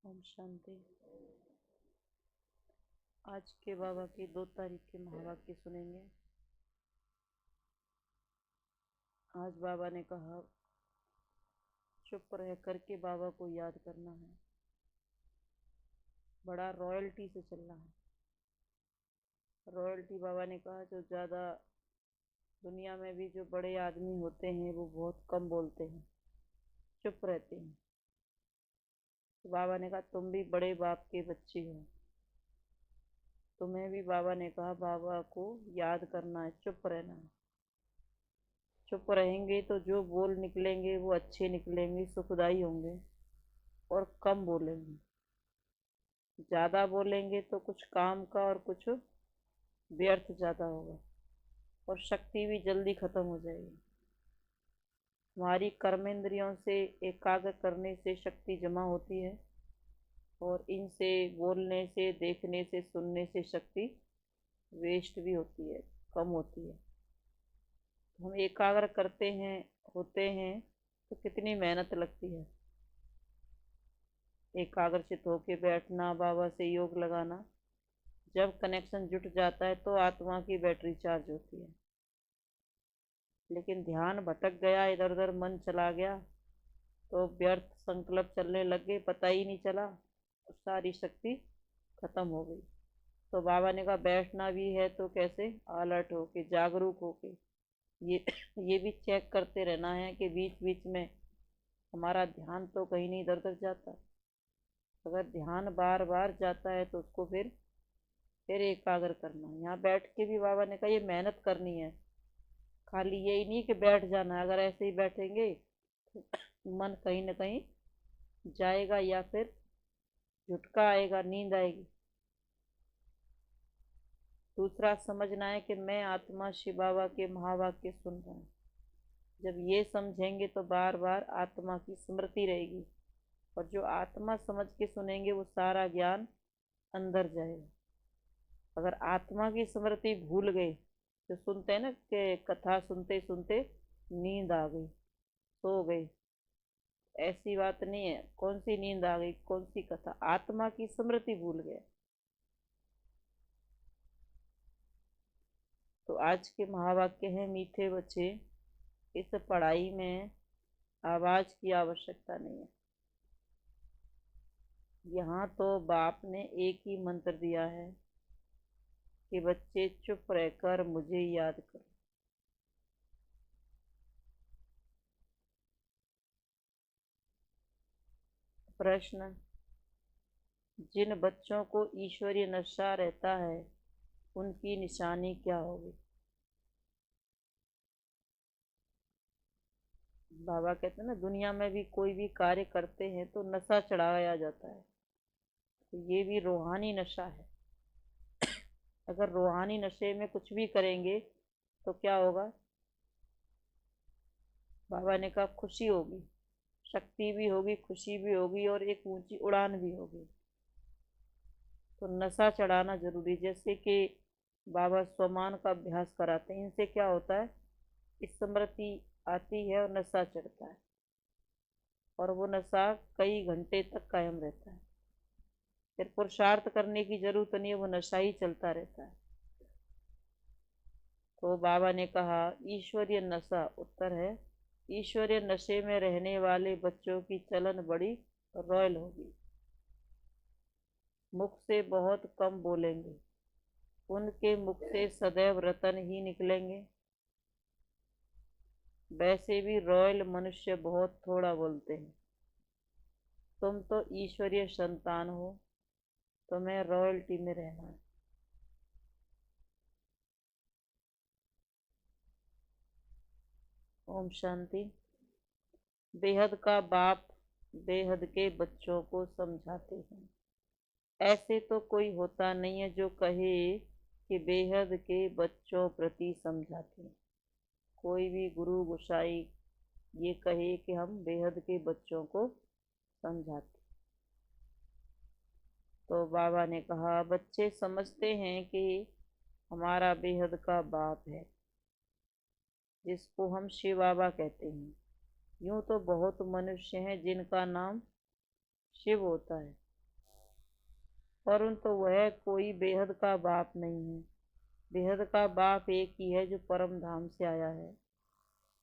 ओम शांति। आज के बाबा की 2 तारीख के महावाक्य सुनेंगे। आज बाबा ने कहा चुप रह करके बाबा को याद करना है। बड़ा रॉयल्टी से चलना है। रॉयल्टी बाबा ने कहा जो ज़्यादा दुनिया में भी जो बड़े आदमी होते हैं वो बहुत कम बोलते हैं, चुप रहते हैं। तो बाबा ने कहा तुम भी बड़े बाप के बच्चे हो, तुम्हें भी बाबा ने कहा बाबा को याद करना है, चुप रहना है। चुप रहेंगे तो जो बोल निकलेंगे वो अच्छे निकलेंगे, सुखदाई होंगे और कम बोलेंगे। ज़्यादा बोलेंगे तो कुछ काम का और कुछ व्यर्थ ज़्यादा होगा और शक्ति भी जल्दी खत्म हो जाएगी। हमारी कर्मेंद्रियों से एकाग्र करने से शक्ति जमा होती है और इनसे बोलने से, देखने से, सुनने से शक्ति वेस्ट भी होती है, कम होती है। हम एकाग्र करते हैं, होते हैं तो कितनी मेहनत लगती है। एकाग्रचित होके बैठना, बाबा से योग लगाना, जब कनेक्शन जुट जाता है तो आत्मा की बैटरी चार्ज होती है। लेकिन ध्यान भटक गया, इधर उधर मन चला गया तो व्यर्थ संकल्प चलने लग गए, पता ही नहीं चला और सारी शक्ति खत्म हो गई। तो बाबा ने कहा बैठना भी है तो कैसे, अलर्ट होके, जागरूक होके ये ये भी चेक करते रहना है कि बीच बीच में हमारा ध्यान तो कहीं नहीं इधर उधर जाता। अगर ध्यान बार बार जाता है तो उसको फिर एकाग्र करना। यहाँ बैठ के भी बाबा ने कहा ये मेहनत करनी है, खाली यही नहीं कि बैठ जाना है। अगर ऐसे ही बैठेंगे तो मन कहीं ना कहीं जाएगा या फिर झुटका आएगा, नींद आएगी। दूसरा समझना है कि मैं आत्मा शिव बाबा के महावाक्य सुन रहा हूँ। जब ये समझेंगे तो बार बार आत्मा की स्मृति रहेगी और जो आत्मा समझ के सुनेंगे वो सारा ज्ञान अंदर जाएगा। अगर आत्मा की स्मृति भूल गए, जो सुनते हैं ना कि कथा सुनते सुनते नींद आ गई, सो गए, ऐसी बात नहीं है। कौन सी नींद आ गई, कौन सी कथा, आत्मा की स्मृति भूल गए। तो आज के महावाक्य हैं मीठे बच्चे, इस पढ़ाई में आवाज की आवश्यकता नहीं है। यहाँ तो बाप ने एक ही मंत्र दिया है कि बच्चे चुप रहकर मुझे याद करो। प्रश्न, जिन बच्चों को ईश्वरीय नशा रहता है उनकी निशानी क्या होगी? बाबा कहते हैं ना दुनिया में भी कोई भी कार्य करते हैं तो नशा चढ़ाया जाता है, तो ये भी रूहानी नशा है। अगर रूहानी नशे में कुछ भी करेंगे तो क्या होगा? बाबा ने कहा खुशी होगी, शक्ति भी होगी, खुशी भी होगी और एक ऊंची उड़ान भी होगी। तो नशा चढ़ाना जरूरी। जैसे कि बाबा स्वमान का अभ्यास कराते हैं, इनसे क्या होता है, स्मृति आती है और नशा चढ़ता है और वो नशा कई घंटे तक कायम रहता है। फिर पुरुषार्थ करने की जरूरत नहीं है, वो नशा ही चलता रहता है। तो बाबा ने कहा ईश्वरीय नशा, उत्तर है ईश्वरीय नशे में रहने वाले बच्चों की चलन बड़ी रॉयल होगी। मुख से बहुत कम बोलेंगे, उनके मुख से सदैव रतन ही निकलेंगे। वैसे भी रॉयल मनुष्य बहुत थोड़ा बोलते हैं। तुम तो ईश्वरीय संतान हो, तुम्हें रॉयल्टी में रहना है। ओम शांति। बेहद का बाप बेहद के बच्चों को समझाते हैं। ऐसे तो कोई होता नहीं है जो कहे कि बेहद के बच्चों प्रति समझाते हैं। कोई भी गुरु गोसाई ये कहे कि हम बेहद के बच्चों को समझाते। तो बाबा ने कहा बच्चे समझते हैं कि हमारा बेहद का बाप है, जिसको हम शिव बाबा कहते हैं। यूं तो बहुत मनुष्य हैं जिनका नाम शिव होता है, परंतु वह कोई बेहद का बाप नहीं है। बेहद का बाप एक ही है जो परम धाम से आया है।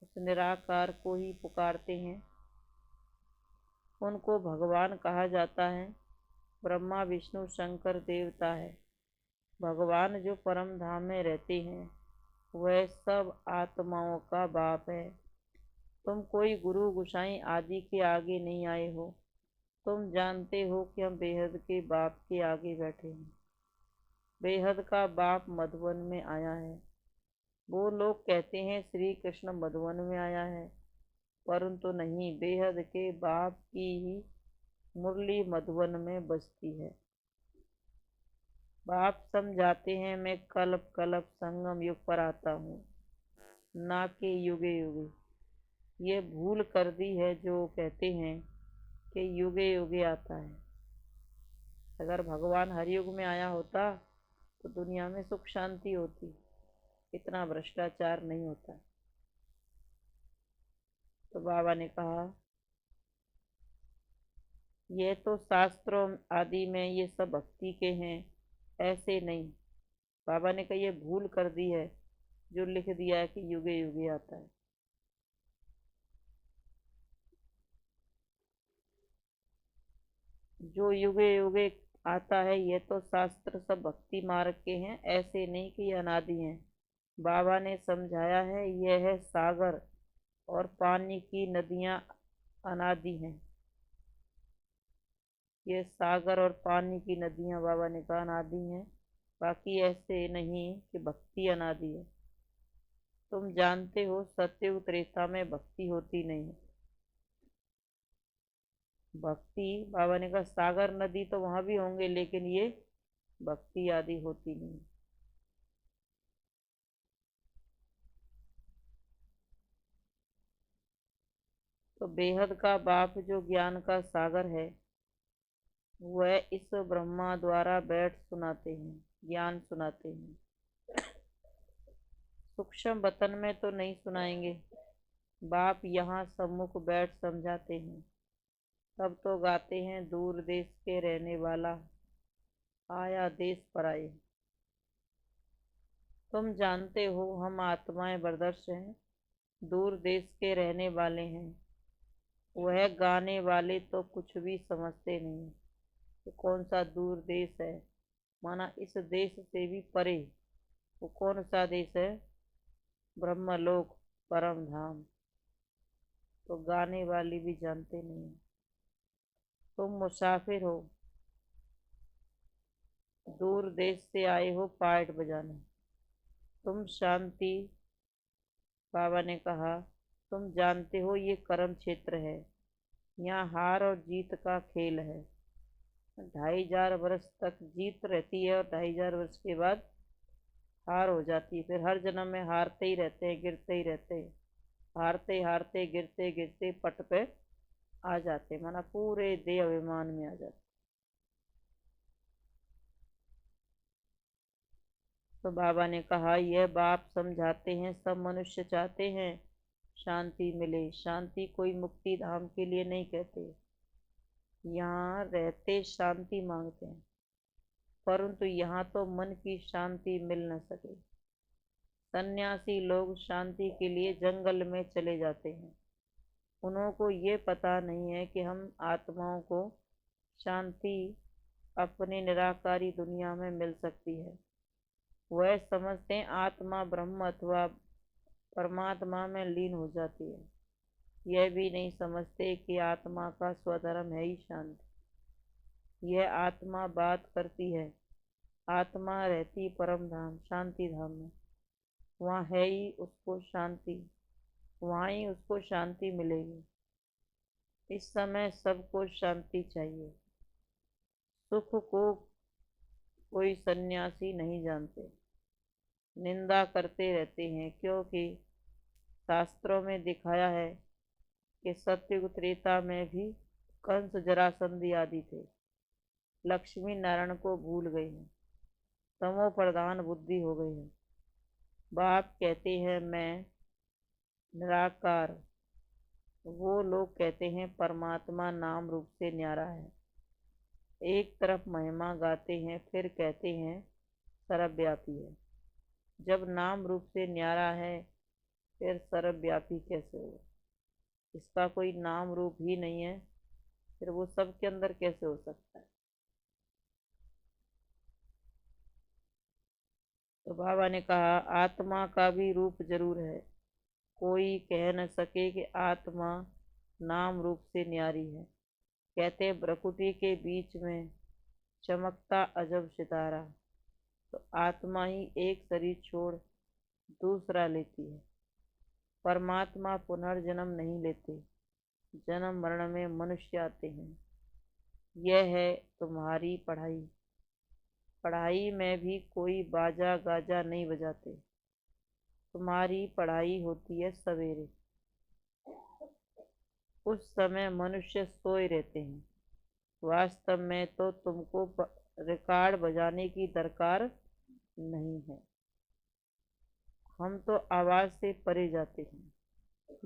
उस निराकार को ही पुकारते हैं, उनको भगवान कहा जाता है। ब्रह्मा विष्णु शंकर देवता है। भगवान जो परम धाम में रहते हैं वह सब आत्माओं का बाप है। तुम कोई गुरु गुसाई आदि के आगे नहीं आए हो। तुम जानते हो कि हम बेहद के बाप के आगे बैठे हैं। बेहद का बाप मधुवन में आया है। वो लोग कहते हैं श्री कृष्ण मधुवन में आया है, परंतु नहीं, बेहद के बाप की ही मुरली मधुवन में बजती है। बाप समझाते हैं मैं कल्प कल्प संगम युग पर आता हूँ, ना कि युगे युगे। ये भूल कर दी है जो कहते हैं कि युगे युगे आता है। अगर भगवान हर युग में आया होता तो दुनिया में सुख शांति होती, इतना भ्रष्टाचार नहीं होता। तो बाबा ने कहा ये तो शास्त्रों आदि में ये सब भक्ति के हैं, ऐसे नहीं। बाबा ने कहा ये भूल कर दी है जो लिख दिया है कि युगे युगे आता है। जो युगे युगे आता है ये तो शास्त्र सब भक्ति मार्ग के हैं, ऐसे नहीं कि ये अनादि हैं। बाबा ने समझाया है यह है सागर और पानी की नदियां अनादि हैं। ये सागर और पानी की नदियां बाबा ने कहा अनादि हैं, बाकी ऐसे नहीं कि भक्ति अनादि है। तुम जानते हो सत्ययुग त्रेता में भक्ति होती नहीं है। भक्ति बाबा ने कहा सागर नदी तो वहां भी होंगे, लेकिन ये भक्ति आदि होती नहीं। तो बेहद का बाप जो ज्ञान का सागर है वह इस ब्रह्मा द्वारा बैठ सुनाते हैं, ज्ञान सुनाते हैं। सूक्ष्म वतन में तो नहीं सुनाएंगे, बाप यहाँ सम्मुख बैठ समझाते हैं। तब तो गाते हैं दूर देश के रहने वाला आया देश पर आए। तुम जानते हो हम आत्माएं बरदर्श हैं, दूर देश के रहने वाले हैं। वह गाने वाले तो कुछ भी समझते नहीं कि कौन सा दूर देश है, माना इस देश से भी परे। वो कौन सा देश है? ब्रह्मलोक, परम धाम। तो गाने वाले भी जानते नहीं। तुम मुसाफिर हो, दूर देश से आए हो पाट बजाने। तुम शांति, बाबा ने कहा तुम जानते हो ये कर्म क्षेत्र है, यहाँ हार और जीत का खेल है। 2500 वर्ष तक जीत रहती है और 2500 वर्ष के बाद हार हो जाती है। फिर हर जन्म में हारते ही रहते हैं, गिरते ही रहते हैं, हारते हारते गिरते गिरते पट पे आ जाते, माना पूरे देह अभिमान में आ जाते। तो बाबा ने कहा यह बाप समझाते हैं सब मनुष्य चाहते हैं शांति मिले। शांति कोई मुक्ति धाम के लिए नहीं कहते, यहाँ रहते शांति मांगते हैं, परंतु यहाँ तो मन की शांति मिल न सके। सन्यासी लोग शांति के लिए जंगल में चले जाते हैं। उनको ये पता नहीं है कि हम आत्माओं को शांति अपने निराकारी दुनिया में मिल सकती है। वह समझते हैं आत्मा ब्रह्म अथवा परमात्मा में लीन हो जाती है। यह भी नहीं समझते कि आत्मा का स्वधर्म है ही शांति। यह आत्मा बात करती है, आत्मा रहती परम धाम शांति धाम में, वहाँ है ही उसको शांति, वहाँ ही उसको शांति मिलेगी। इस समय सबको शांति चाहिए। सुख को कोई सन्यासी नहीं जानते, निंदा करते रहते हैं, क्योंकि शास्त्रों में दिखाया है कि सत्ययुग त्रेता में भी कंस जरासंधि आदि थे, लक्ष्मी नारायण को भूल गए हैं, तमो प्रधान बुद्धि हो गई है। बाप कहते हैं मैं निराकार, वो लोग कहते हैं परमात्मा नाम रूप से न्यारा है। एक तरफ महिमा गाते हैं फिर कहते हैं सर्वव्यापी है। जब नाम रूप से न्यारा है फिर सर्वव्यापी कैसे होगा? इसका कोई नाम रूप ही नहीं है, फिर वो सबके अंदर कैसे हो सकता है? तो बाबा ने कहा आत्मा का भी रूप जरूर है। कोई कह न सके कि आत्मा नाम रूप से न्यारी है। कहते प्रकृति के बीच में चमकता अजब सितारा। तो आत्मा ही एक शरीर छोड़ दूसरा लेती है। परमात्मा पुनर्जन्म नहीं लेते, जन्म मरण में मनुष्य आते हैं। यह है तुम्हारी पढ़ाई। पढ़ाई में भी कोई बाजा गाजा नहीं बजाते। तुम्हारी पढ़ाई होती है सवेरे। उस समय मनुष्य सोए रहते हैं। वास्तव में तो तुमको रिकॉर्ड बजाने की दरकार नहीं है। हम तो आवाज से परे जाते हैं।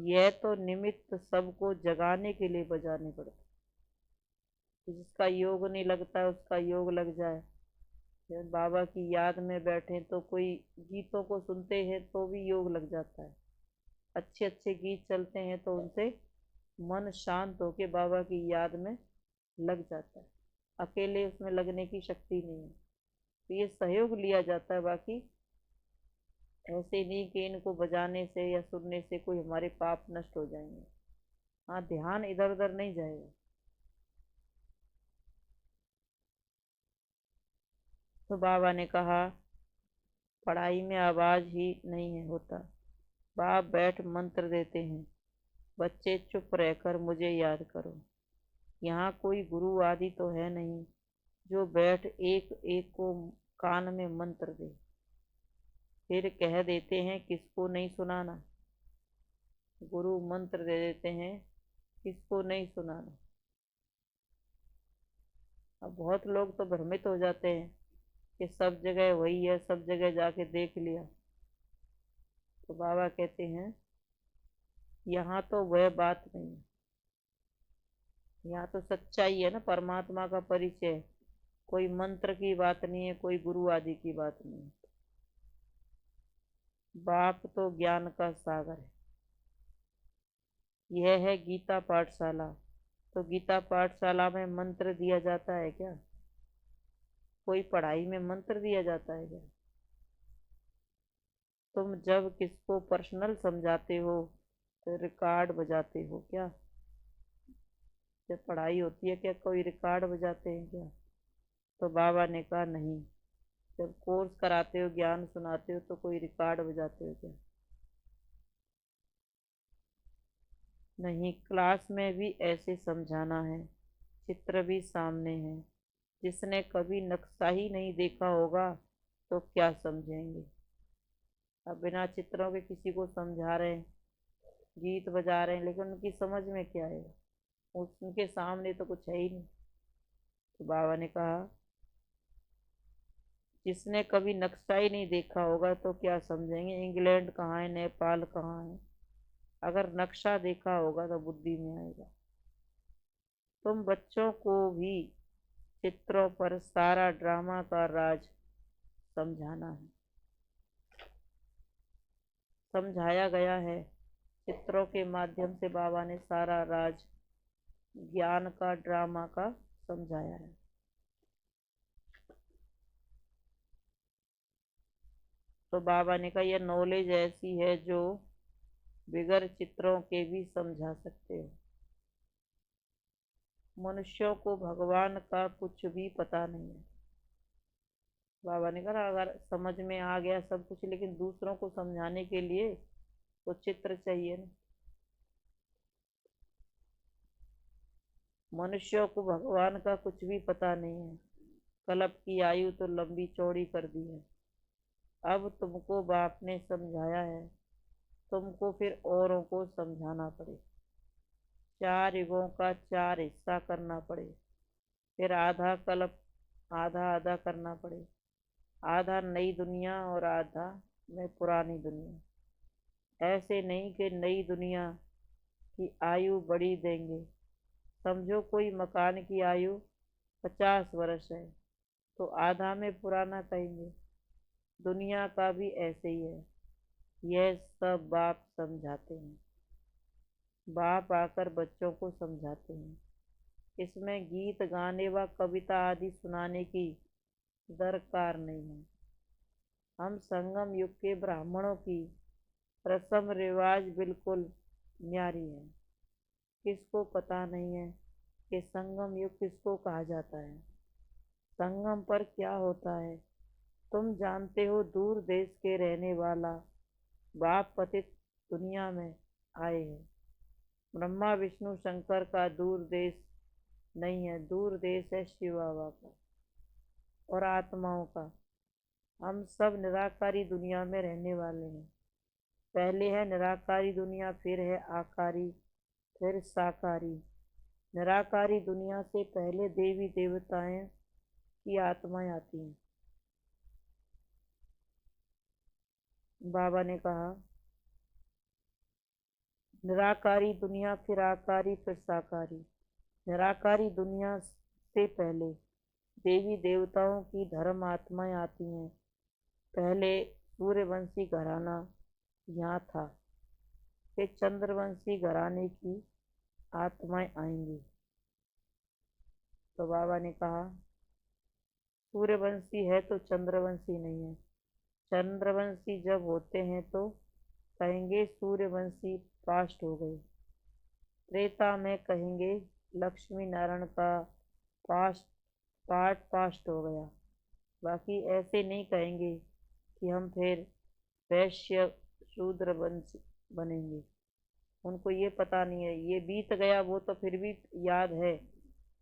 यह तो निमित्त सबको जगाने के लिए बजाने पड़ते। जिसका योग नहीं लगता है उसका योग लग जाए। जब बाबा की याद में बैठे तो कोई गीतों को सुनते हैं तो भी योग लग जाता है। अच्छे अच्छे गीत चलते हैं तो उनसे मन शांत होके बाबा की याद में लग जाता है। अकेले उसमें लगने की शक्ति नहीं है, तो ये सहयोग लिया जाता है। बाकी ऐसे नहीं कि इनको बजाने से या सुनने से कोई हमारे पाप नष्ट हो जाएंगे। हाँ, ध्यान इधर उधर नहीं जाएगा। तो बाबा ने कहा पढ़ाई में आवाज ही नहीं है होता। बाप बैठ मंत्र देते हैं, बच्चे चुप रहकर मुझे याद करो। यहाँ कोई गुरु आदि तो है नहीं जो बैठ एक एक को कान में मंत्र दे। फिर कह देते हैं किसको नहीं सुनाना। गुरु मंत्र दे देते हैं, किसको नहीं सुनाना। अब बहुत लोग तो भ्रमित हो जाते हैं कि सब जगह वही है, सब जगह जाके देख लिया। तो बाबा कहते हैं यहाँ तो वह बात नहीं है। यहाँ तो सच्चाई है ना, परमात्मा का परिचय। कोई मंत्र की बात नहीं है, कोई गुरु आदि की बात नहीं है। बाप तो ज्ञान का सागर है। यह है गीता पाठशाला। तो गीता पाठशाला में मंत्र दिया जाता है क्या? कोई पढ़ाई में मंत्र दिया जाता है क्या? तुम जब किसको पर्सनल समझाते हो तो रिकॉर्ड बजाते हो क्या? जब पढ़ाई होती है क्या कोई रिकॉर्ड बजाते हैं क्या? तो बाबा ने कहा नहीं। जब कोर्स कराते हो, ज्ञान सुनाते हो, तो कोई रिकॉर्ड बजाते हो क्या? नहीं, क्लास में भी ऐसे समझाना है। चित्र भी सामने है। जिसने कभी नक्शा ही नहीं देखा होगा तो क्या समझेंगे? अब बिना चित्रों के किसी को समझा रहे हैं, गीत बजा रहे हैं, लेकिन उनकी समझ में क्या है? उनके सामने तो कुछ है ही नहीं। तो बाबा ने कहा जिसने कभी नक्शा ही नहीं देखा होगा तो क्या समझेंगे? इंग्लैंड कहाँ है, नेपाल कहाँ है? अगर नक्शा देखा होगा तो बुद्धि में आएगा। तुम बच्चों को भी चित्रों पर सारा ड्रामा का राज समझाना है। समझाया गया है। चित्रों के माध्यम से बाबा ने सारा राज ज्ञान का, ड्रामा का समझाया है। तो बाबा ने कहा यह नॉलेज ऐसी है जो बिगर चित्रों के भी समझा सकते हो। मनुष्यों को भगवान का कुछ भी पता नहीं है। बाबा ने कहा अगर समझ में आ गया सब कुछ, लेकिन दूसरों को समझाने के लिए तो चित्र चाहिए ना। मनुष्यों को भगवान का कुछ भी पता नहीं है। कल्प की आयु तो लंबी चौड़ी कर दी है। अब तुमको बाप ने समझाया है, तुमको फिर औरों को समझाना पड़े। 4 युगों का 4 हिस्सा करना पड़े। फिर आधा कल्प आधा आधा करना पड़े। आधा नई दुनिया और आधा में पुरानी दुनिया। ऐसे नहीं कि नई दुनिया की आयु बढ़ी देंगे। समझो कोई मकान की आयु 50 वर्ष है तो आधा में पुराना कहेंगे। दुनिया का भी ऐसे ही है। यह सब बाप समझाते हैं। बाप आकर बच्चों को समझाते हैं। इसमें गीत गाने व कविता आदि सुनाने की दरकार नहीं है। हम संगम युग के ब्राह्मणों की रस्म रिवाज बिल्कुल न्यारी है। किसको पता नहीं है कि संगम युग किसको कहा जाता है, संगम पर क्या होता है। तुम जानते हो, दूर देश के रहने वाला बाप पतित दुनिया में आए हैं। ब्रह्मा विष्णु शंकर का दूर देश नहीं है, दूर देश है शिव बाबा का और आत्माओं का। हम सब निराकारी दुनिया में रहने वाले हैं। पहले है निराकारी दुनिया, फिर है आकारी, फिर साकारी। निराकारी दुनिया से पहले देवी देवताएं की आत्माएं आती हैं। बाबा ने कहा, निराकारी दुनिया, फिर आकारी, फिर साकारी। निराकारी दुनिया से पहले देवी देवताओं की धर्म आत्माएं आती हैं। पहले सूर्यवंशी घराना यहाँ था, फिर चंद्रवंशी घराने की आत्माएं आएंगी। तो बाबा ने कहा, सूर्यवंशी है तो चंद्रवंशी नहीं है। चंद्रवंशी जब होते हैं तो कहेंगे सूर्यवंशी पास्ट हो गए। त्रेता में कहेंगे लक्ष्मी नारायण का पास्ट पार्ट पास्ट हो गया। बाकी ऐसे नहीं कहेंगे कि हम फिर वैश्य शूद्र वंश बनेंगे। उनको ये पता नहीं है, ये बीत गया, वो तो फिर भी याद है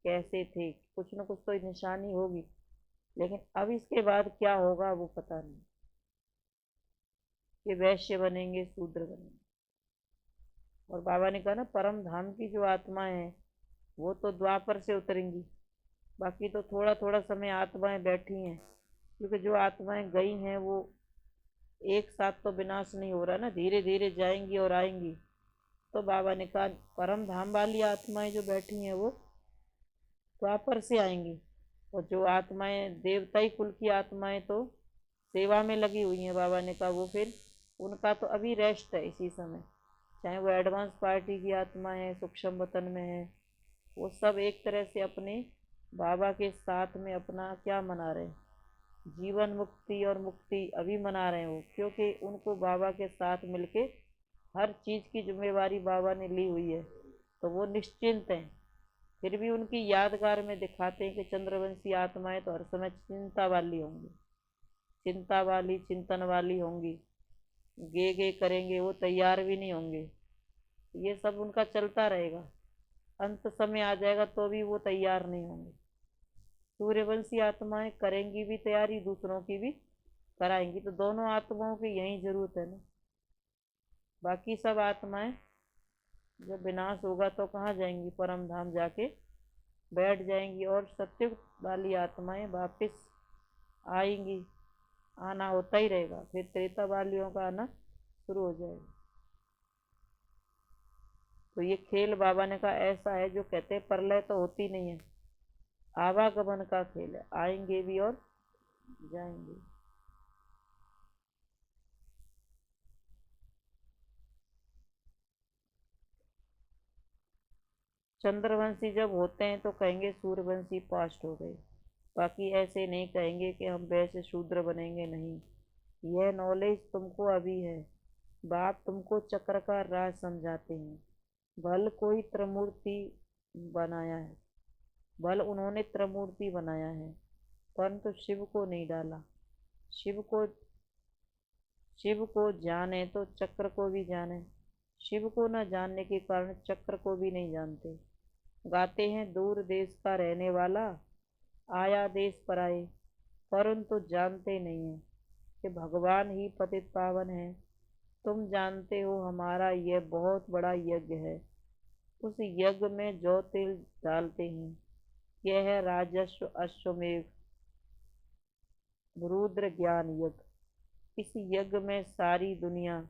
कैसे थे, कुछ न कुछ तो निशानी होगी, लेकिन अब इसके बाद क्या होगा वो पता नहीं। ये वैश्य बनेंगे, शूद्र बनेंगे। और बाबा ने कहा ना, परम धाम की जो आत्माएं हैं वो तो द्वापर से उतरेंगी। बाकी तो थोड़ा थोड़ा समय आत्माएं बैठी हैं, क्योंकि जो आत्माएं गई हैं वो एक साथ तो विनाश नहीं हो रहा ना, धीरे धीरे जाएंगी और आएंगी। तो बाबा ने कहा, परम धाम वाली आत्माएं जो बैठी हैं वो द्वापर से आएंगी, और जो आत्माएं देवताई कुल की आत्माएं तो सेवा में लगी हुई हैं। बाबा ने कहा वो फिर उनका तो अभी रेस्ट है इसी समय, चाहे वो एडवांस पार्टी की आत्मा है, सूक्ष्म वतन में है, वो सब एक तरह से अपने बाबा के साथ में अपना क्या मना रहे हैं, जीवन मुक्ति और मुक्ति अभी मना रहे हैं वो, क्योंकि उनको बाबा के साथ मिलके हर चीज़ की जिम्मेवारी बाबा ने ली हुई है, तो वो निश्चिंत हैं। फिर भी उनकी यादगार में दिखाते हैं कि चंद्रवंशी आत्माएं तो हर समय चिंता वाली होंगी, चिंता वाली चिंतन वाली होंगी, गे करेंगे, वो तैयार भी नहीं होंगे। ये सब उनका चलता रहेगा, अंत समय आ जाएगा तो भी वो तैयार नहीं होंगे। सूर्यवंशी आत्माएं करेंगी भी तैयारी, दूसरों की भी कराएंगी, तो दोनों आत्माओं की यही जरूरत है ना। बाकी सब आत्माएं जब विनाश होगा तो कहाँ जाएंगी, परम धाम जाके बैठ जाएंगी, और सत्युग वाली आत्माएं वापस आएंगी। आना होता ही रहेगा, फिर त्रेता वालियों का आना शुरू हो जाएगा। तो ये खेल बाबा ने कहा ऐसा है, जो कहते हैं प्रलय तो होती नहीं है, आवागमन का खेल है, आएंगे भी और जाएंगे। चंद्रवंशी जब होते हैं तो कहेंगे सूर्यवंशी पास्ट हो गए। बाकी ऐसे नहीं कहेंगे कि हम वैसे शूद्र बनेंगे, नहीं। यह नॉलेज तुमको अभी है। बाप तुमको चक्र का राज समझाते हैं। बल कोई त्रिमूर्ति बनाया है, बल उन्होंने त्रिमूर्ति बनाया है, परंतु शिव को नहीं डाला। शिव को शिव को जाने तो चक्र को भी जाने, शिव को न जानने के कारण चक्र को भी नहीं जानते। गाते हैं, दूर देश का रहने वाला आया देश पर आए, परंतु जानते नहीं है कि भगवान ही पतित पावन है। तुम जानते हो हमारा यह बहुत बड़ा यज्ञ है, उस यज्ञ में जो तिल डालते हैं यह है राजस्व अश्वमेध रुद्र ज्ञान यज्ञ। इस यज्ञ में सारी दुनिया,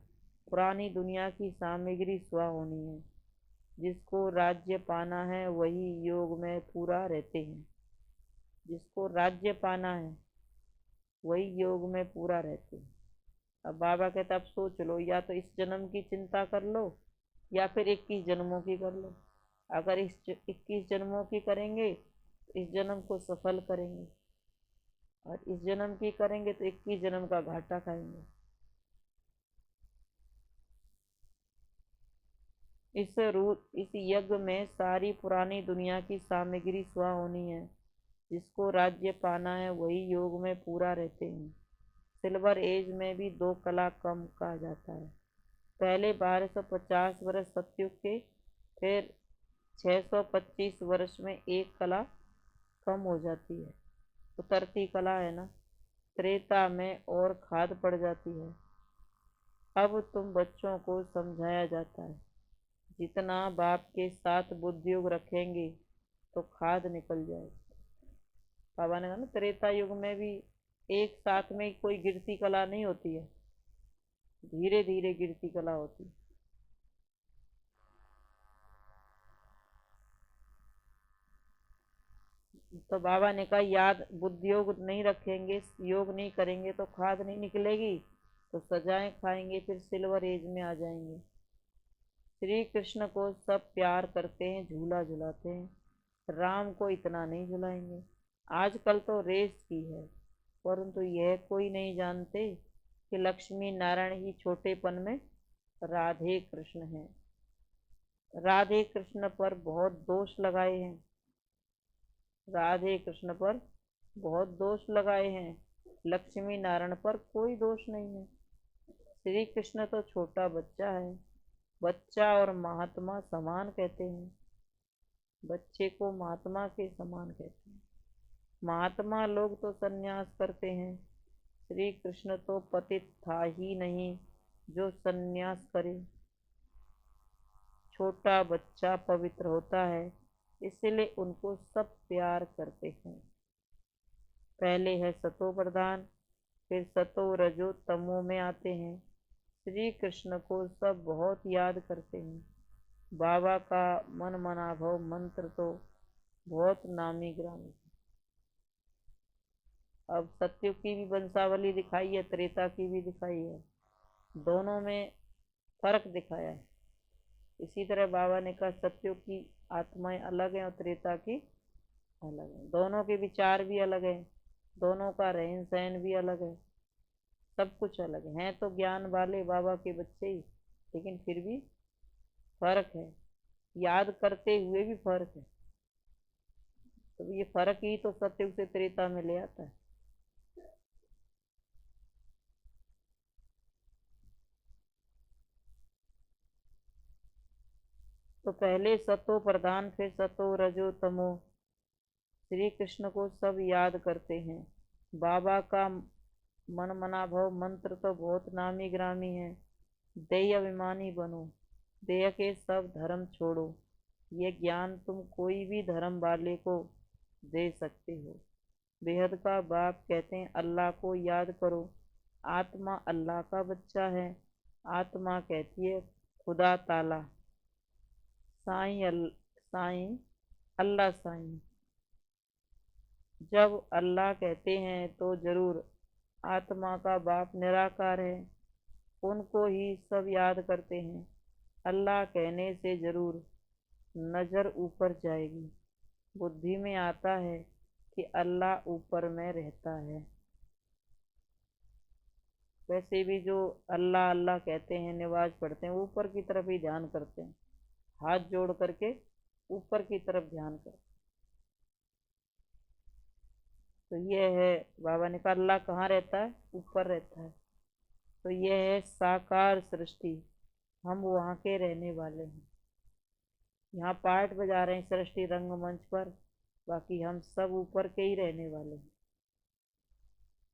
पुरानी दुनिया की सामग्री स्वा होनी है। जिसको राज्य पाना है वही योग में पूरा रहते हैं। जिसको राज्य पाना है वही योग में पूरा रहते हैं। अब बाबा कहते अब सोच लो, या तो इस जन्म की चिंता कर लो या फिर 21 जन्मों की कर लो। अगर इस 21 जन्मों की करेंगे तो इस जन्म को सफल करेंगे, और इस जन्म की करेंगे तो 21 जन्म का घाटा खाएंगे। इस यज्ञ में सारी पुरानी दुनिया की सामग्री स्वाहा होनी है। जिसको राज्य पाना है वही योग में पूरा रहते हैं। सिल्वर एज में भी 2 कला कम कहा जाता है। पहले 1250 वर्ष सतयुग के, फिर 625 वर्ष में 1 कला कम हो जाती है। उतरती कला है ना। त्रेता में और खाद पड़ जाती है। अब तुम बच्चों को समझाया जाता है, जितना बाप के साथ बुद्धियोग रखेंगे तो खाद निकल जाएगी। बाबा ने कहा ना, त्रेता युग में भी एक साथ में कोई गिरती कला नहीं होती है, धीरे धीरे गिरती कला होती है। तो बाबा ने कहा याद बुद्धि योग नहीं रखेंगे, योग नहीं करेंगे तो खाद नहीं निकलेगी, तो सजाएं खाएंगे, फिर सिल्वर एज में आ जाएंगे। श्री कृष्ण को सब प्यार करते हैं, झूला झुलाते हैं। राम को इतना नहीं झुलाएंगे। आजकल तो रेस की है, परंतु यह कोई नहीं जानते कि लक्ष्मी नारायण ही छोटेपन में राधे कृष्ण हैं। राधे कृष्ण पर बहुत दोष लगाए हैं। राधे कृष्ण पर बहुत दोष लगाए हैं, लक्ष्मी नारायण पर कोई दोष नहीं है। श्री कृष्ण तो छोटा बच्चा है। बच्चा और महात्मा समान कहते हैं। बच्चे को महात्मा के समान कहते हैं। महात्मा लोग तो सन्यास करते हैं। श्री कृष्ण तो पतित था ही नहीं जो सन्यास करे। छोटा बच्चा पवित्र होता है, इसलिए उनको सब प्यार करते हैं। पहले है सतो प्रधान, फिर सतो रजो तमो में आते हैं। श्री कृष्ण को सब बहुत याद करते हैं। बाबा का मन मना भव मंत्र तो बहुत नामी ग्रामी। अब सत्युग की भी वंशावली दिखाई है, त्रेता की भी दिखाई है। दोनों में फर्क दिखाया है। इसी तरह बाबा ने कहा सत्युग की आत्माएं अलग हैं और त्रेता की अलग है। दोनों के विचार भी अलग है, दोनों का रहन सहन भी अलग है, सब कुछ अलग है। तो ज्ञान वाले बाबा के बच्चे ही, लेकिन फिर भी फर्क है। याद करते हुए भी फर्क है। तो ये फर्क ही तो सत्युग से त्रेता में ले आता है। तो पहले सतो प्रधान, फिर सतो रजो तमो। श्री कृष्ण को सब याद करते हैं। बाबा का मन मना भव मंत्र तो बहुत नामी ग्रामी है। देह अभिमानी बनो, देह के सब धर्म छोड़ो। ये ज्ञान तुम कोई भी धर्म वाले को दे सकते हो। बेहद का बाप कहते हैं अल्लाह को याद करो। आत्मा अल्लाह का बच्चा है। आत्मा कहती है खुदा ताला, साईं अल्लाह साईं। जब अल्लाह कहते हैं तो जरूर आत्मा का बाप निराकार है, उनको ही सब याद करते हैं। अल्लाह कहने से जरूर नजर ऊपर जाएगी। बुद्धि में आता है कि अल्लाह ऊपर में रहता है। वैसे भी जो अल्लाह अल्लाह कहते हैं, नमाज पढ़ते हैं, ऊपर की तरफ ही ध्यान करते हैं, हाथ जोड़ करके ऊपर की तरफ ध्यान करते हैं। तो ये है, बाबा ने कहा अल्लाह कहाँ रहता है? ऊपर रहता है। तो ये है साकार सृष्टि, हम वहाँ के रहने वाले हैं। यहाँ पार्ट बजा रहे हैं सृष्टि रंगमंच पर, बाकी हम सब ऊपर के ही रहने वाले हैं।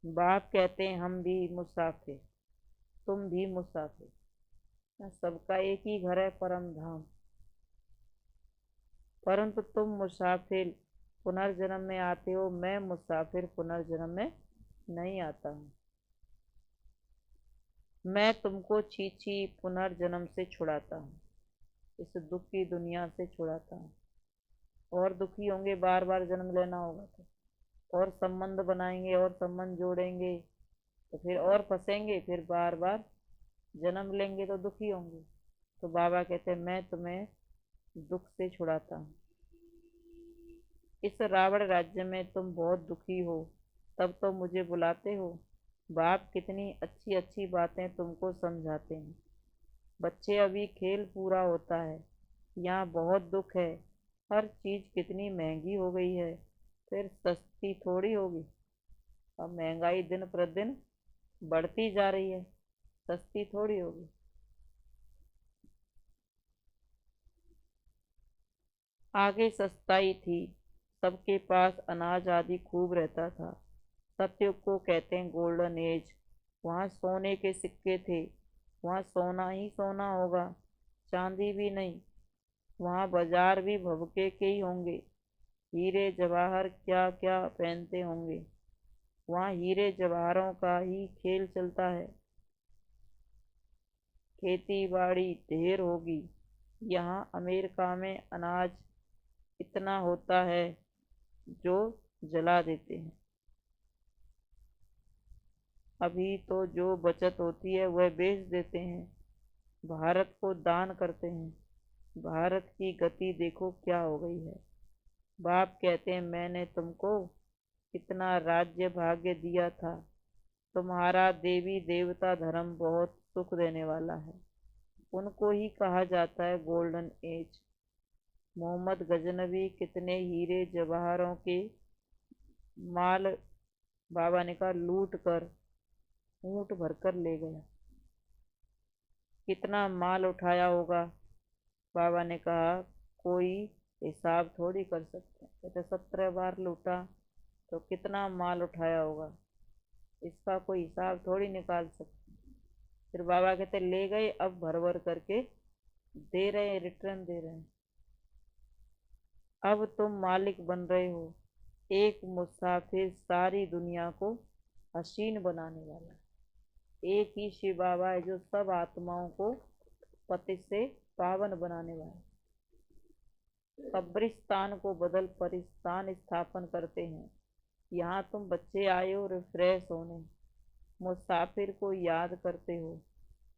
बाप कहते हैं हम भी मुसाफिर, तुम भी मुसाफिर। सबका एक ही घर है, परम धाम। परंतु तुम मुसाफिर पुनर्जन्म में आते हो, मैं मुसाफिर पुनर्जन्म में नहीं आता हूँ। मैं तुमको छी पुनर्जन्म से छुड़ाता हूँ, इस दुख की दुनिया से छुड़ाता हूँ। और दुखी होंगे, बार बार जन्म लेना होगा तो और संबंध बनाएंगे और संबंध जोड़ेंगे तो फिर और फंसेंगे, फिर बार बार जन्म लेंगे तो दुखी होंगे। तो बाबा कहते हैं मैं तुम्हें दुख से छुड़ाता हूँ। इस रावण राज्य में तुम बहुत दुखी हो, तब तो मुझे बुलाते हो। बाप कितनी अच्छी अच्छी बातें तुमको समझाते हैं। बच्चे अभी खेल पूरा होता है, यहाँ बहुत दुख है। हर चीज कितनी महंगी हो गई है, फिर सस्ती थोड़ी होगी। अब महंगाई दिन प्रतिदिन बढ़ती जा रही है, सस्ती थोड़ी होगी। आगे सस्ताई थी, सबके पास अनाज आदि खूब रहता था। सत्युग को कहते हैं गोल्डन एज। वहाँ सोने के सिक्के थे, वहाँ सोना ही सोना होगा, चांदी भी नहीं। वहाँ बाजार भी भभके के ही होंगे, हीरे जवाहर क्या क्या पहनते होंगे। वहाँ हीरे जवाहरों का ही खेल चलता है। खेती बाड़ी ढेर होगी। यहाँ अमेरिका में अनाज इतना होता है जो जला देते हैं। अभी तो जो बचत होती है वह बेच देते हैं, भारत को दान करते हैं। भारत की गति देखो क्या हो गई है। बाप कहते हैं मैंने तुमको कितना राज्य भाग्य दिया था। तुम्हारा देवी देवता धर्म बहुत सुख देने वाला है। उनको ही कहा जाता है गोल्डन एज। मोहम्मद गजनबी कितने हीरे जवाहरों के माल बाबा ने कहा लूट कर ऊंट भरकर ले गया। कितना माल उठाया होगा, बाबा ने कहा कोई हिसाब थोड़ी कर सकते। कहते 17 बार लूटा तो कितना माल उठाया होगा, इसका कोई हिसाब थोड़ी निकाल सकते। फिर बाबा कहते ले गए, अब भर भर करके दे रहे हैं, रिटर्न दे रहे हैं। अब तुम मालिक बन रहे हो। एक मुसाफिर सारी दुनिया को हसीन बनाने वाला है। एक ही शिव बाबा है जो सब आत्माओं को पति से पावन बनाने वाला है। कब्रिस्तान को बदल परिस्तान स्थापन करते हैं। यहाँ तुम बच्चे आए हो रिफ्रेश होने, मुसाफिर को याद करते हो।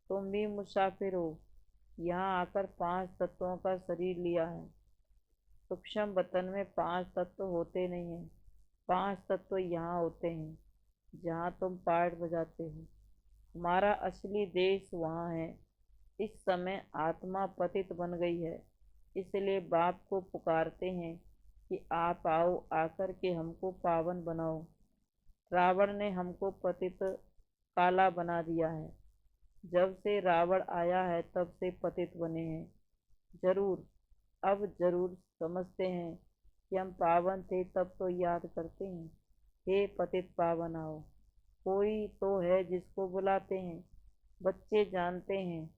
तुम भी मुसाफिर हो, यहाँ आकर 5 तत्वों का शरीर लिया है। सूक्ष्म वतन में 5 तत्व होते नहीं हैं, 5 तत्व यहाँ होते हैं जहाँ तुम पार्ट बजाते हो। हमारा असली देश वहाँ है। इस समय आत्मा पतित बन गई है, इसलिए बाप को पुकारते हैं कि आप आओ, आकर के हमको पावन बनाओ। रावण ने हमको पतित काला बना दिया है। जब से रावण आया है तब से पतित बने हैं। जरूर, अब जरूर समझते हैं कि हम पावन थे, तब तो याद करते हैं। हे पतित पावन आओ। कोई तो है जिसको बुलाते हैं। बच्चे जानते हैं,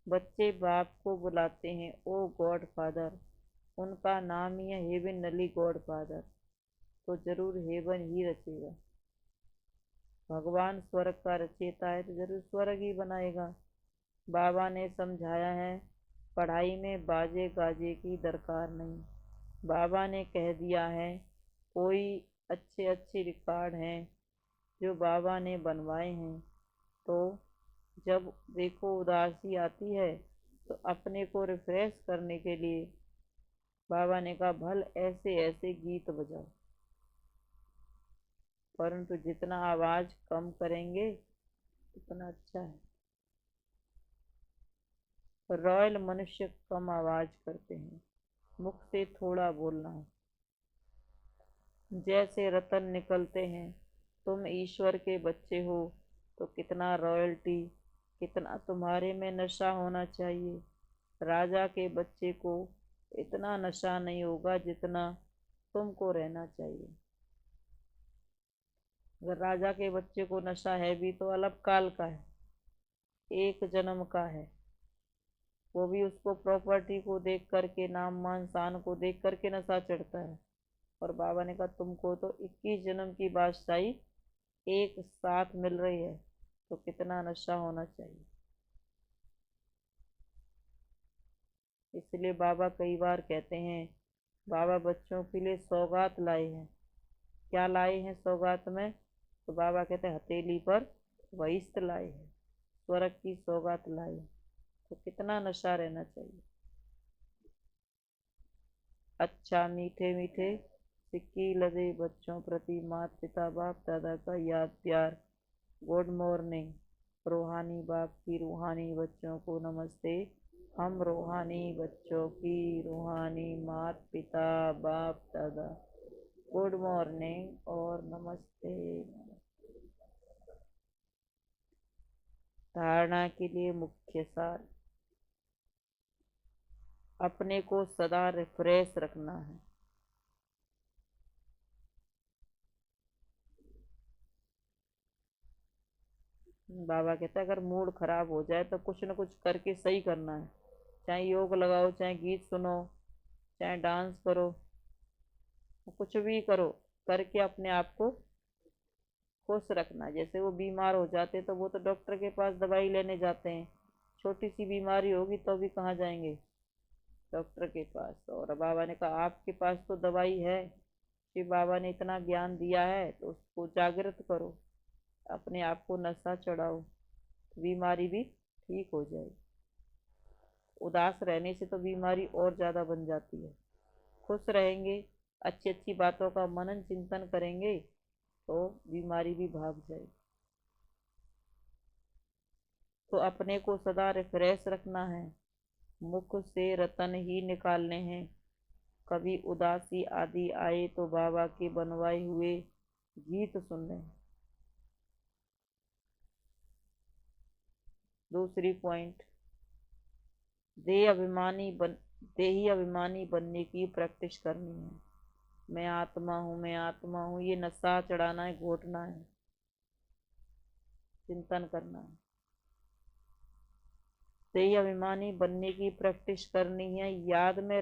बच्चे बाप को बुलाते हैं ओ गॉड फादर। उनका नाम ही है हेवनली गॉड फादर, तो जरूर हेवन ही रचेगा। भगवान स्वर्ग का रचेता है तो जरूर स्वर्ग ही बनाएगा। बाबा ने समझाया है पढ़ाई में बाजे गाजे की दरकार नहीं। बाबा ने कह दिया है कोई अच्छे अच्छे रिकॉर्ड हैं जो बाबा ने बनवाए हैं। तो जब देखो उदासी आती है तो अपने को रिफ्रेश करने के लिए बाबा ने कहा भल ऐसे ऐसे गीत बजाओ, परंतु जितना आवाज कम करेंगे उतना अच्छा है। रॉयल मनुष्य कम आवाज करते हैं, मुख से थोड़ा बोलना है। जैसे रतन निकलते हैं। तुम ईश्वर के बच्चे हो तो कितना रॉयल्टी, कितना तुम्हारे में नशा होना चाहिए। राजा के बच्चे को इतना नशा नहीं होगा जितना तुमको रहना चाहिए। अगर राजा के बच्चे को नशा है भी तो अलग काल का है, एक जन्म का है। वो भी उसको प्रॉपर्टी को देख करके, नाम मान शान को देख करके नशा चढ़ता है। और बाबा ने कहा तुमको तो 21 जन्म की बादशाही एक साथ मिल रही है, तो कितना नशा होना चाहिए। इसलिए बाबा कई बार कहते हैं बाबा बच्चों के लिए सौगात लाए हैं। क्या लाए हैं सौगात में? तो बाबा कहते हैं हथेली पर वहिस्त लाए हैं, स्वर्ग की सौगात लाए। तो कितना नशा रहना चाहिए। अच्छा मीठे मीठे सिक्की लदे बच्चों प्रति माता पिता बाप दादा का याद प्यार। Good morning. रूहानी बाप की रूहानी बच्चों को नमस्ते। हम रूहानी बच्चों की रूहानी माता पिता बाप दादा गुड मॉर्निंग और नमस्ते। धारणा के लिए मुख्य सार, अपने को सदा रिफ्रेश रखना है। बाबा कहता है अगर मूड खराब हो जाए तो कुछ न कुछ करके सही करना है। चाहे योग लगाओ, चाहे गीत सुनो, चाहे डांस करो, कुछ भी करो, करके अपने आप को खुश रखना। जैसे वो बीमार हो जाते तो वो तो डॉक्टर के पास दवाई लेने जाते हैं। छोटी सी बीमारी होगी तो भी कहाँ जाएंगे? डॉक्टर के पास। और बाबा ने कहा आपके पास तो दवाई है कि बाबा ने इतना ज्ञान दिया है तो उसको जागृत करो, अपने आप को नशा चढ़ाओ, बीमारी भी ठीक हो जाएगी। उदास रहने से तो बीमारी और ज़्यादा बन जाती है। खुश रहेंगे, अच्छी अच्छी बातों का मनन चिंतन करेंगे तो बीमारी भी भाग जाएगी। तो अपने को सदा रिफ्रेश रखना है, मुख से रतन ही निकालने हैं। कभी उदासी आदि आए तो बाबा के बनवाए हुए गीत सुनने। दूसरी पॉइंट, देही अभिमानी बनने की प्रैक्टिस करनी है। मैं आत्मा हूँ, मैं आत्मा हूँ, ये नशा चढ़ाना है, घोटना है, चिंतन करना है। देही अभिमानी बनने की प्रैक्टिस करनी है। याद में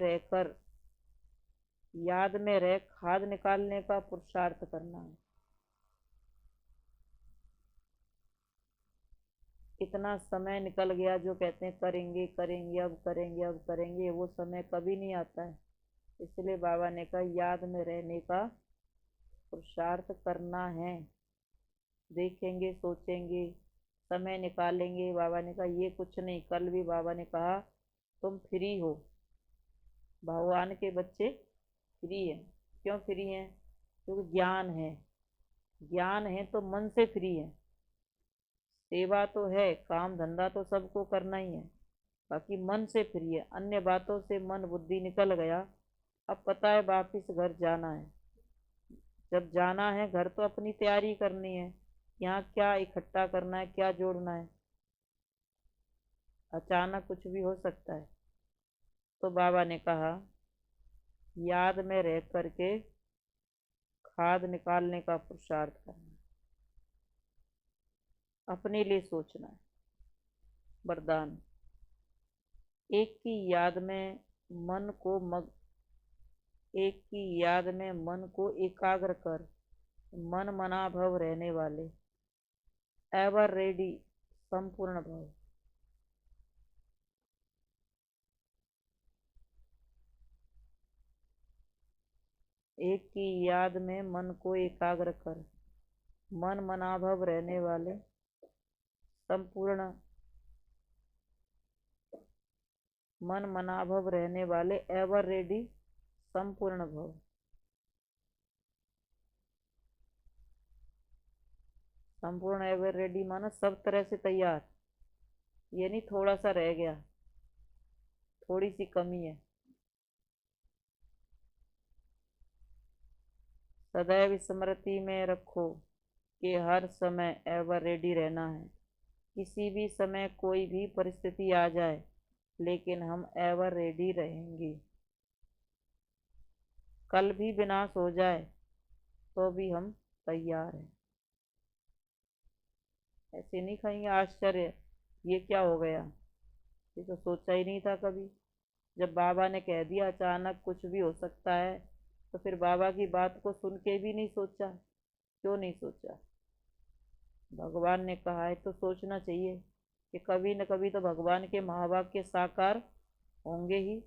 रह खाद निकालने का पुरुषार्थ करना है। इतना समय निकल गया जो कहते हैं करेंगे करेंगे अब करेंगे अब करेंगे, वो समय कभी नहीं आता है। इसलिए बाबा ने कहा याद में रहने का पुरुषार्थ करना है। देखेंगे, सोचेंगे, समय निकालेंगे। बाबा ने कहा ये कुछ नहीं। कल भी बाबा ने कहा तुम फ्री हो, भगवान के बच्चे फ्री हैं। क्यों फ्री हैं? क्योंकि ज्ञान है। ज्ञान है तो मन से फ्री है। सेवा तो है, काम धंधा तो सबको करना ही है, बाकी मन से फ्री है। अन्य बातों से मन बुद्धि निकल गया। अब पता है वापिस घर जाना है। जब जाना है घर तो अपनी तैयारी करनी है, यहाँ क्या इकट्ठा करना है, क्या जोड़ना है। अचानक कुछ भी हो सकता है। तो बाबा ने कहा याद में रह करके खाद निकालने का पुरुषार्थ करना है, अपने लिए सोचना है। वरदान, एक की याद में मन को एकाग्र कर, मन मना भव रहने वाले, एवर रेडी, संपूर्ण भव। एक की याद में मन को एकाग्र कर, मन मनाभव रहने वाले, संपूर्ण मन मनाभव रहने वाले, एवर रेडी, संपूर्ण भव। संपूर्ण एवर रेडी माना सब तरह से तैयार। ये नहीं थोड़ा सा रह गया, थोड़ी सी कमी है। सदैव स्मृति में रखो कि हर समय एवर रेडी रहना है। किसी भी समय कोई भी परिस्थिति आ जाए लेकिन हम एवर रेडी रहेंगे। कल भी विनाश हो जाए तो भी हम तैयार हैं। ऐसे नहीं कहेंगे आश्चर्य ये क्या हो गया, ये तो सोचा ही नहीं था कभी। जब बाबा ने कह दिया अचानक कुछ भी हो सकता है तो फिर बाबा की बात को सुन के भी नहीं सोचा। क्यों नहीं सोचा? भगवान ने कहा है तो सोचना चाहिए कि कभी न कभी तो भगवान के महावाक्य साकार होंगे ही।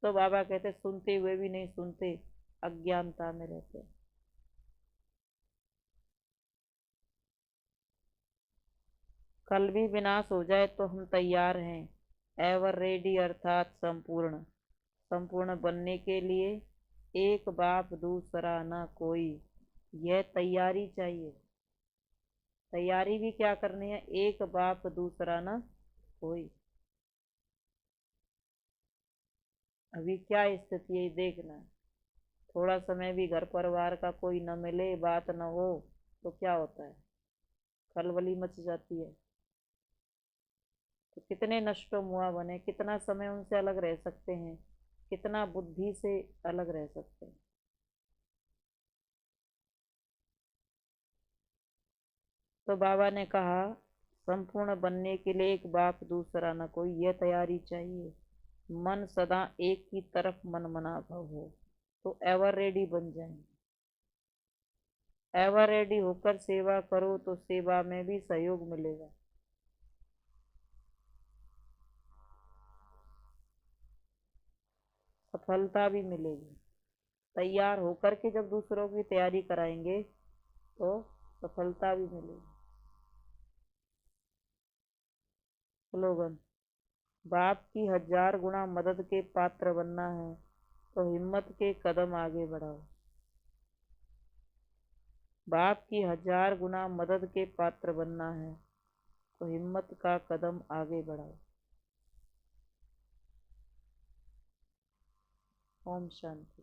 तो बाबा कहते सुनते हुए भी नहीं सुनते, अज्ञानता में रहते हैं। कल भी विनाश हो जाए तो हम तैयार हैं, एवर रेडी अर्थात संपूर्ण। संपूर्ण बनने के लिए एक बाप दूसरा न कोई, यह तैयारी चाहिए। तैयारी भी क्या करनी है, एक बाप दूसरा न कोई। अभी क्या स्थिति है देखना है। थोड़ा समय भी घर परिवार का कोई न मिले, बात न हो, तो क्या होता है, खलबली मच जाती है। तो कितने नष्टो मुआ बने, कितना समय उनसे अलग रह सकते हैं, कितना बुद्धि से अलग रह सकते हैं। तो बाबा ने कहा संपूर्ण बनने के लिए एक बाप दूसरा न कोई, यह तैयारी चाहिए। मन सदा एक की तरफ मन मना भाव हो तो एवर रेडी बन जाएंगे। एवर रेडी होकर सेवा करो तो सेवा में भी सहयोग मिलेगा। सफलता भी मिलेगी। तैयार होकर के जब दूसरों की तैयारी कराएंगे तो सफलता भी मिलेगी। स्लोगन, बाप की 1000 गुना मदद के पात्र बनना है तो हिम्मत के कदम आगे बढ़ाओ। बाप की 1000 गुना मदद के पात्र बनना है तो हिम्मत का कदम आगे बढ़ाओ। ओम शांति।